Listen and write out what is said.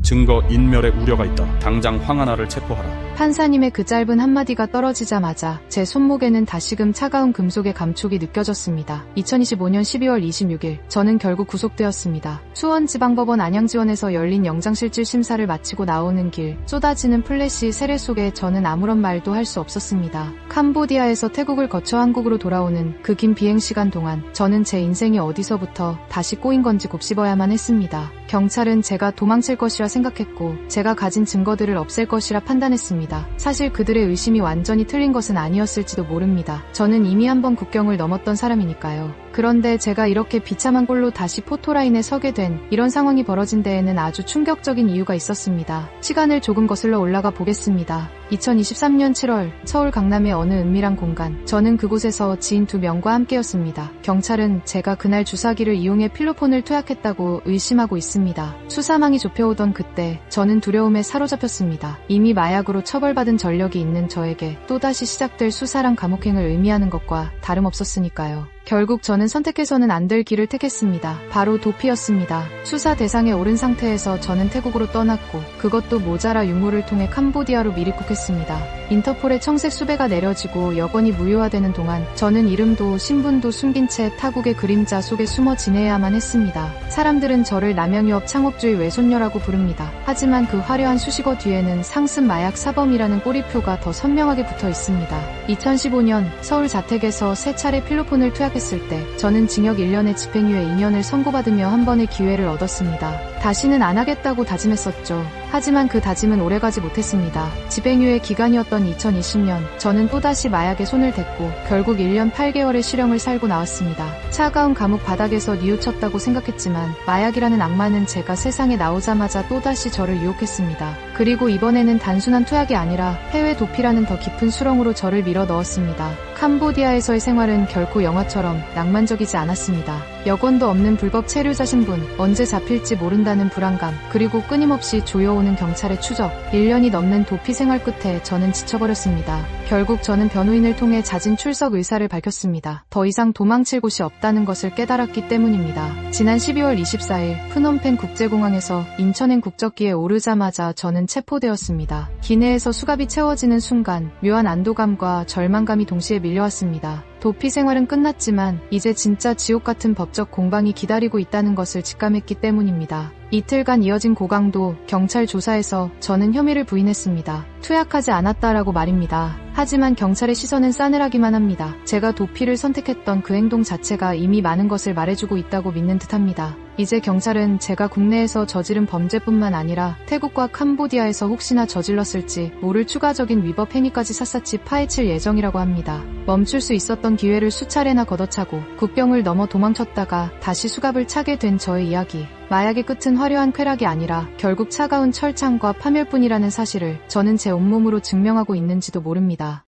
증거 인멸의 우려가 있다. 당장 황하나를 체포하라. 판사님의 그 짧은 한마디가 떨어지자마자 제 손목에는 다시금 차가운 금속의 감촉이 느껴졌습니다. 2025년 12월 26일 저는 결국 구속되었습니다. 수원지방법원 안양지원에서 열린 영장실질 심사를 마치고 나오는 길, 쏟아지는 플래시 세례 속에 저는 아무런 말도 할 수 없었습니다. 캄보디아에서 태국을 거쳐 한국으로 돌아오는 그 긴 비행시간 동안 저는 제 인생이 어디서부터 다시 꼬인 건지 곱씹어야만 했습니다. 경찰은 제가 도망칠 것이라 생각했고 제가 가진 증거들을 없앨 것이라 판단했습니다. 사실 그들의 의심이 완전히 틀린 것은 아니었을지도 모릅니다. 저는 이미 한번 국경을 넘었던 사람이니까요. 그런데 제가 이렇게 비참한 꼴로 다시 포토라인에 서게 된 이런 상황이 벌어진 데에는 아주 충격적인 이유가 있었습니다. 시간을 조금 거슬러 올라가 보겠습니다. 2023년 7월 서울 강남의 어느 은밀한 공간, 저는 그곳에서 지인 2명과 함께였습니다. 경찰은 제가 그날 주사기를 이용해 필로폰을 투약했다고 의심하고 있습니다. 수사망이 좁혀오던 그때 저는 두려움에 사로잡혔습니다. 이미 마약으로 처벌받은 전력이 있는 저에게 또다시 시작될 수사랑 감옥행을 의미하는 것과 다름없었으니까요. 결국 저는 선택해서는 안 될 길을 택했습니다. 바로 도피였습니다. 수사 대상에 오른 상태에서 저는 태국으로 떠났고 그것도 모자라 육로를 통해 캄보디아로 미입국했습니다. 인터폴의 청색 수배가 내려지고 여건이 무효화되는 동안 저는 이름도 신분도 숨긴 채 타국의 그림자 속에 숨어 지내야만 했습니다. 사람들은 저를 남양유업 창업주의 외손녀라고 부릅니다. 하지만 그 화려한 수식어 뒤에는 상습 마약 사범이라는 꼬리표가 더 선명하게 붙어 있습니다. 2015년 서울 자택에서 3차례 필로폰을 투약했을 때 저는 징역 1년의 집행유예 2년을 선고받으며 한 번의 기회를 얻었습니다. 다시는 안 하겠다고 다짐했었죠. 하지만 그 다짐은 오래가지 못했습니다. 집행유예 기간이었던 2020년 저는 또다시 마약에 손을 댔고 결국 1년 8개월의 실형을 살고 나왔습니다. 차가운 감옥 바닥에서 뉘우쳤다고 생각했지만 마약이라는 악마는 제가 세상에 나오자마자 또다시 저를 유혹했습니다. 그리고 이번에는 단순한 투약이 아니라 해외 도피라는 더 깊은 수렁으로 저를 밀어 넣었습니다. 캄보디아에서의 생활은 결코 영화처럼 낭만적이지 않았습니다. 여권도 없는 불법 체류자 신분, 언제 잡힐지 모른다는 불안감, 그리고 끊임없이 조여오는 경찰의 추적, 1년이 넘는 도피 생활 끝에 저는 지쳐버렸습니다. 결국 저는 변호인을 통해 잦은 출석 의사를 밝혔습니다. 더 이상 도망칠 곳이 없다는 것을 깨달았기 때문입니다. 지난 12월 24일 프놈펜 국제공항에서 인천행 국적기에 오르자마자 저는 체포되었습니다. 기내에서 수갑이 채워지는 순간 묘한 안도감과 절망감이 동시에 밀려왔습니다. 도피 생활은 끝났지만 이제 진짜 지옥 같은 법적 공방이 기다리고 있다는 것을 직감했기 때문입니다. 이틀간 이어진 고강도 경찰 조사에서 저는 혐의를 부인했습니다. 투약하지 않았다라고 말입니다. 하지만 경찰의 시선은 싸늘하기만 합니다. 제가 도피를 선택했던 그 행동 자체가 이미 많은 것을 말해주고 있다고 믿는 듯합니다. 이제 경찰은 제가 국내에서 저지른 범죄뿐만 아니라 태국과 캄보디아에서 혹시나 저질렀을지 모를 추가적인 위법 행위까지 샅샅이 파헤칠 예정이라고 합니다. 멈출 수 있었던 기회를 수차례나 걷어차고 국경을 넘어 도망쳤다가 다시 수갑을 차게 된 저의 이야기. 마약의 끝은 화려한 쾌락이 아니라 결국 차가운 철창과 파멸뿐이라는 사실을 저는 제 온몸으로 증명하고 있는지도 모릅니다.